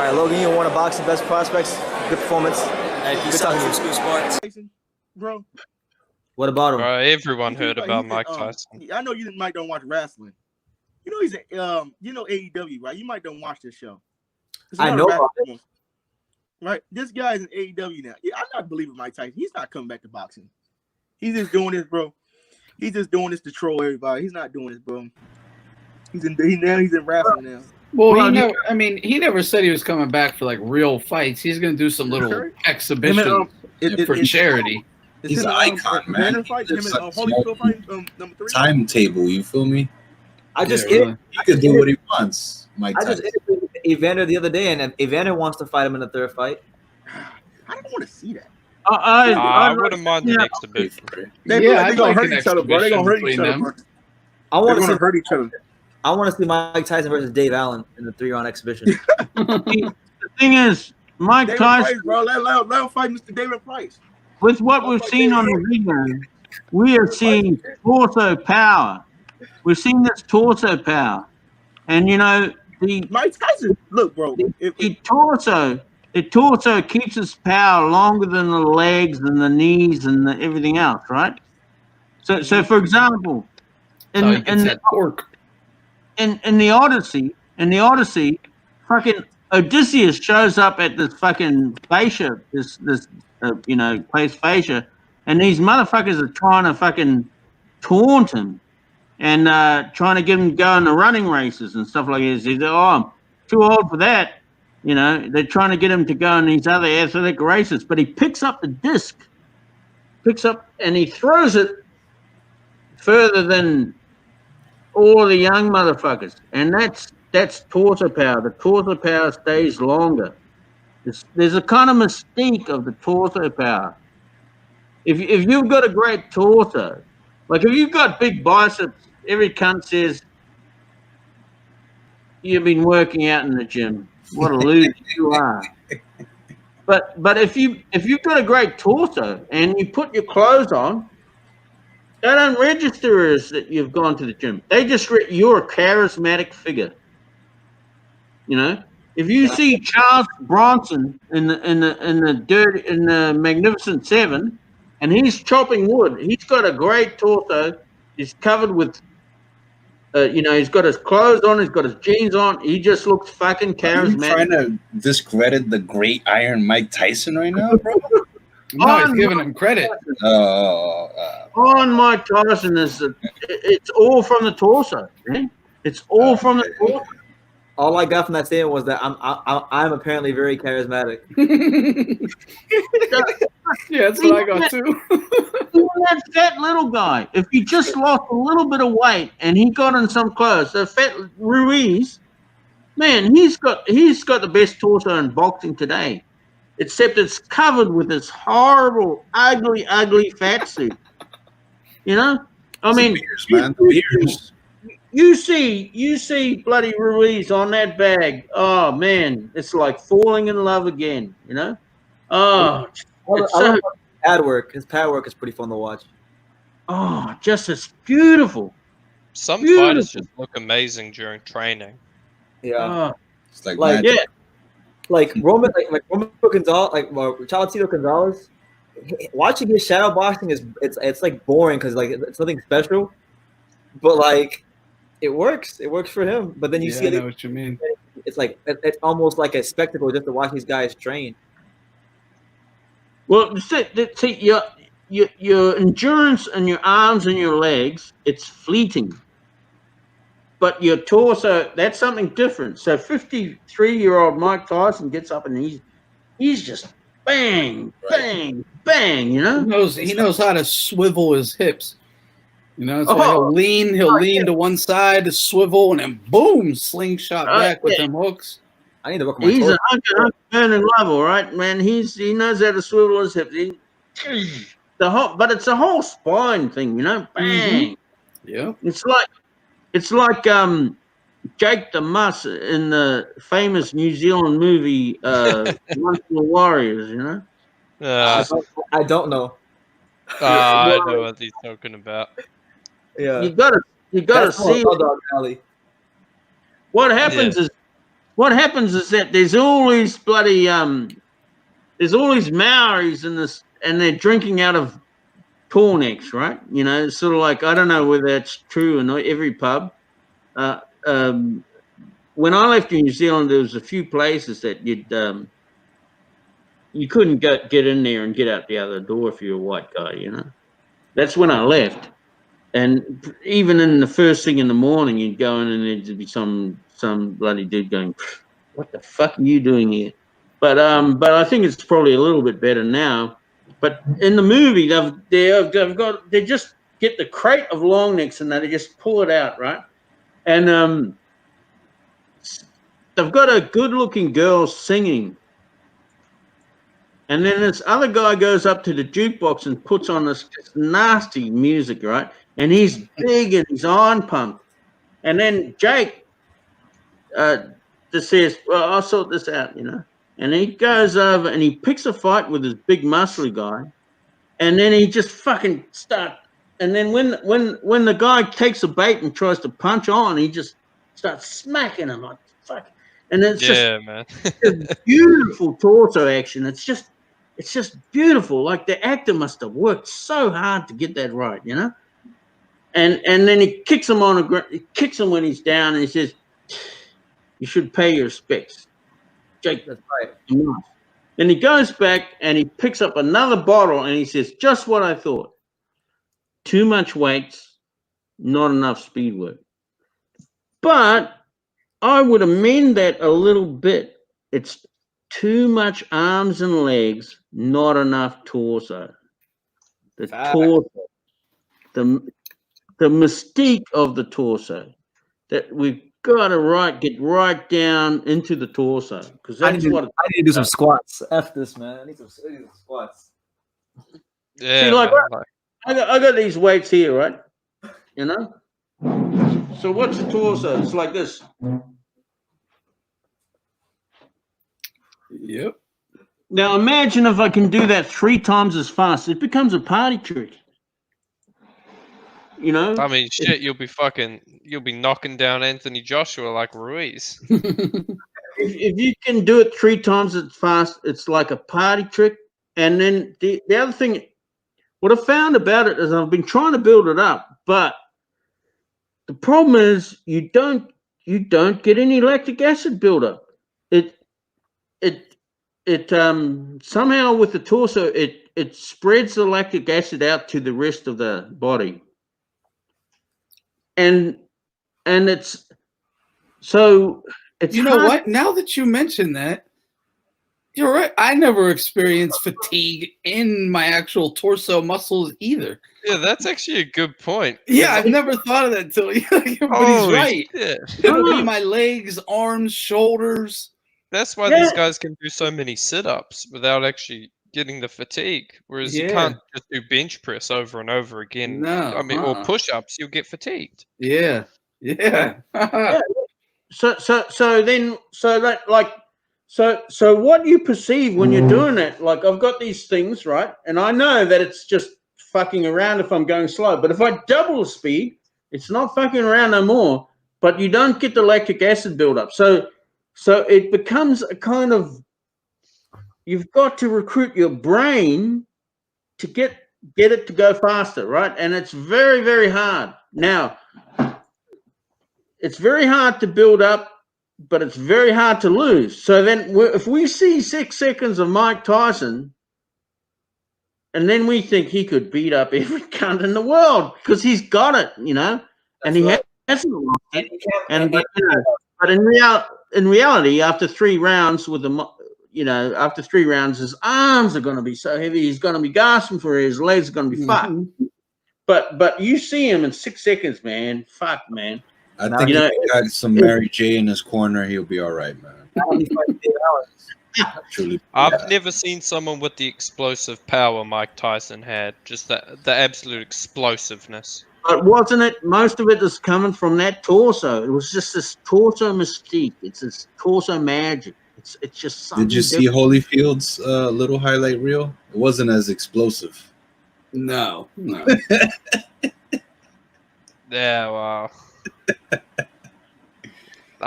right, Logan, you won a boxing best prospects. Good performance. Hey, Good peace talking out, to True you. School Sports. Tyson, bro. What about him? Bro, everyone heard Like, about Mike Tyson. I know you might don't watch wrestling. You know he's AEW, right? You might don't watch this show. I know about it. Right? This guy's in AEW now. Yeah, I'm not believing Mike Tyson. He's not coming back to boxing. He's just doing this, bro. He's just doing this to troll everybody. He's not doing this, bro. He's in wrestling now. Well, he never said he was coming back for like real fights. He's gonna do some little exhibition for charity. He's an icon, man. Number 3. Timetable, you feel me? I just he could do what he wants. Mike I Tyson. just interviewed Evander the other day, and Evander wants to fight him in the third fight. I don't want to see that. I wouldn't mind an exhibition. They're gonna hurt each other, bro. They're gonna hurt each other. I want to hurt each other. I want to see Mike Tyson versus Dave Allen in the 3-round exhibition. The thing is, Mike David Tyson, Price, bro. Let him fight Mr. David Price. with what we've seen on the video, we are seeing torso power. We've seen this torso power. And, Mike Tyson, look, bro. The torso keeps its power longer than the legs and the knees and everything else, right? So for example, in the Odyssey, fucking Odysseus shows up at this fucking fascia, this place fascia, and these motherfuckers are trying to fucking taunt him and trying to get him to go in the running races and stuff like this. He's like, I'm too old for that. They're trying to get him to go in these other athletic races, but he picks up the disc, and he throws it further than all the young motherfuckers, and that's torso power. The torso power stays longer. There's a kind of mystique of the torso power. If you've got a great torso, like if you've got big biceps, every cunt says you've been working out in the gym. What a loser you are. But if you've got a great torso and you put your clothes on, they don't register as that you've gone to the gym. They just you're a charismatic figure. If you see Charles Bronson in the Magnificent Seven, and he's chopping wood, he's got a great torso. He's covered with, he's got his clothes on, he's got his jeans on. He just looks fucking charismatic. Are you trying to discredit the great Iron Mike Tyson right now, bro? No, he's giving him credit. On Mike Tyson it's all from the torso, man. It's all from the torso. All I got from that statement was that I'm apparently very charismatic. Yeah, that's what I got too. That fat little guy. If he just lost a little bit of weight and he got in some clothes, the fat Ruiz, man, he's got the best torso in boxing today. Except it's covered with this horrible, ugly fat suit. Beers, man. Beers. You see bloody Ruiz on that bag. Oh man, it's like falling in love again. Oh, it's so, his pad work is pretty fun to watch. Oh, just as beautiful. Some fighters just look amazing during training. Yeah, It's like Roman Gonzalez, Chalotito Gonzalez. Watching his shadow boxing it's like boring because like it's nothing special, but like it works. It works for him. But then you see, I know what you mean. It's like it's almost like a spectacle just to watch these guys train. Well, see, your endurance and your arms and your legs, it's fleeting. But your torso, that's something different. So 53-year-old Mike Tyson gets up and he's just bang, bang, bang, He knows how to swivel his hips. So he'll lean to one side to swivel, and then boom, slingshot back with them hooks. I need to work on my He's torso. a hunter level, right, man? He knows how to swivel his hips. But it's a whole spine thing, bang. Mm-hmm. Yeah. It's like Jake the Muss in the famous New Zealand movie Once the Warriors, I don't know. I know what he's talking about. Yeah. You gotta see Dog Alley. what happens is what happens is that there's all these bloody there's all these Maoris in this, and they're drinking out of tall necks, right? You know, it's sort of like, I don't know whether that's true or not. Every pub. When I left New Zealand, there was a few places that you couldn't get in there and get out the other door if you're a white guy. You know, that's when I left. And even in the first thing in the morning, you'd go in and there'd be some bloody dude going, "What the fuck are you doing here?" But I think it's probably a little bit better now. But in the movie, they just get the crate of long necks and they just pull it out, right? And they've got a good-looking girl singing, and then this other guy goes up to the jukebox and puts on this nasty music, right? And he's big and he's iron pumped. And then Jake just says, "Well, I'll sort this out," you know. And he goes over and he picks a fight with this big muscly guy, and then he just fucking starts. And then when the guy takes a bait and tries to punch on, he just starts smacking him like fuck. And it's man. just beautiful torso action. It's just beautiful. Like the actor must have worked so hard to get that right, you know. And then he kicks him he kicks him when he's down, and he says, "You should pay your respects, Jake." That's right. Then he goes back and he picks up another bottle and he says, "Just what I thought. Too much weights, not enough speed work." But I would amend that a little bit. It's too much arms and legs, not enough torso. The torso, the mystique of the torso, that we've got to get right down into the torso, because I need to do some squats. F this, man. I need some squats. Yeah. See, like, man, I got these weights here, right? You know. So what's the torso? It's like this. Yep. Now imagine if I can do that 3 times as fast. It becomes a party trick. You know? I mean, shit, you'll be knocking down Anthony Joshua like Ruiz. If you can do it 3 times as fast, it's like a party trick. And then the other thing, what I found about it is I've been trying to build it up, but the problem is you don't get any lactic acid buildup. It somehow with the torso it spreads the lactic acid out to the rest of the body. And it's so it's You know hard. what? Now that you mention that, you're right. I never experienced fatigue in my actual torso muscles either. Yeah, that's actually a good point. Yeah, I've never thought of that until but he's right. Shit. It'll be my legs, arms, shoulders. That's why these guys can do so many sit-ups without actually getting the fatigue. Whereas you can't just do bench press over and over again. No, I mean, or push-ups, you'll get fatigued. Yeah. So what you perceive when you're doing it, like I've got these things, right? And I know that it's just fucking around if I'm going slow. But if I double the speed, it's not fucking around no more. But you don't get the lactic acid buildup. So it becomes a kind of, you've got to recruit your brain to get it to go faster, right? And it's very, very hard. Now, it's very hard to build up, but it's very hard to lose. So then if we see 6 seconds of Mike Tyson, and then we think he could beat up every cunt in the world because he's got it, you know, and he hasn't lost it. But in reality, after 3 rounds after 3 rounds, his arms are going to be so heavy, he's going to be gasping for air, his legs are going to be fucked. But you see him in 6 seconds, man. Fuck, man. I think if he got some Mary J in his corner, he'll be all right, man. Truly, I've never seen someone with the explosive power Mike Tyson had. Just the absolute explosiveness. But wasn't it? Most of it is coming from that torso. It was just this torso mystique. It's this torso magic. It's just something. Did you see Holyfield's little highlight reel? It wasn't as explosive. No. Yeah, wow.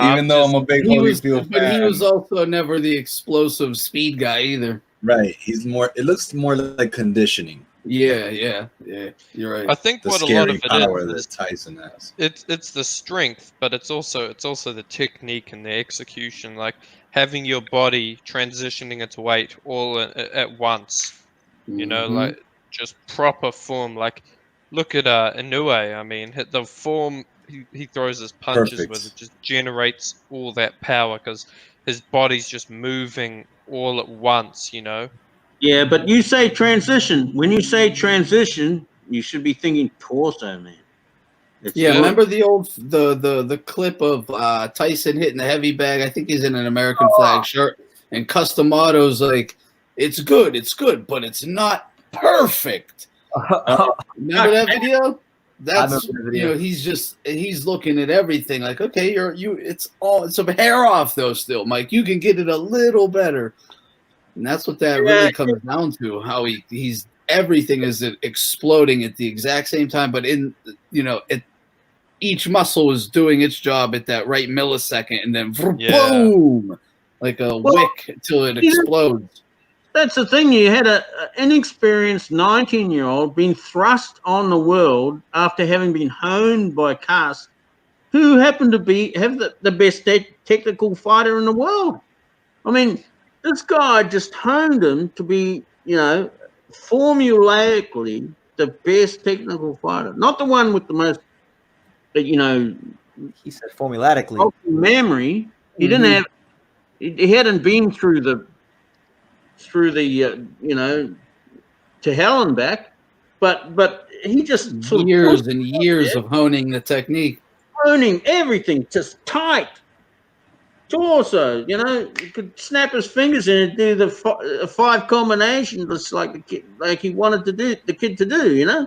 Even though I'm a big Holyfield but he fan. was also never the explosive speed guy either. Right. He's more. It looks more like conditioning. Yeah. You're right. I think The what a lot scary of it power is that Tyson has. it's the strength, but it's also the technique and the execution, like having your body transitioning its weight all at once. You know, Mhm. like just proper form. Like look at Inoue. I mean, the form he throws his punches with, Perfect. it just generates all that power because his body's just moving all at once. You know. Yeah, but you say transition. When you say transition, you should be thinking torso, man. It's Yeah, Yeah. remember the clip of Tyson hitting the heavy bag? I think he's in an American flag shirt, and Customato's like, it's good, but it's not perfect. Remember that video? That's remember the video. he's looking at everything like, okay, it's a hair off though still, Mike. You can get it a little better. And that's what that really comes down to, how he's everything is exploding at the exact same time, but each muscle is doing its job at that right millisecond, and then Yeah. boom, like a wick until it explodes. That's the thing. You had an inexperienced 19-year-old being thrust on the world after having been honed by Cass, who happened to have the best technical fighter in the world. I mean, this guy just honed him to be, formulaically the best technical fighter, not the one with the most, He said formulatically. memory. He didn't have. He hadn't been through the to hell and back, but he just sort Years of and years of honing the technique. honing everything, just tight torso. You could snap his fingers in and do the five combination, just like the kid, like he wanted to do the kid to do.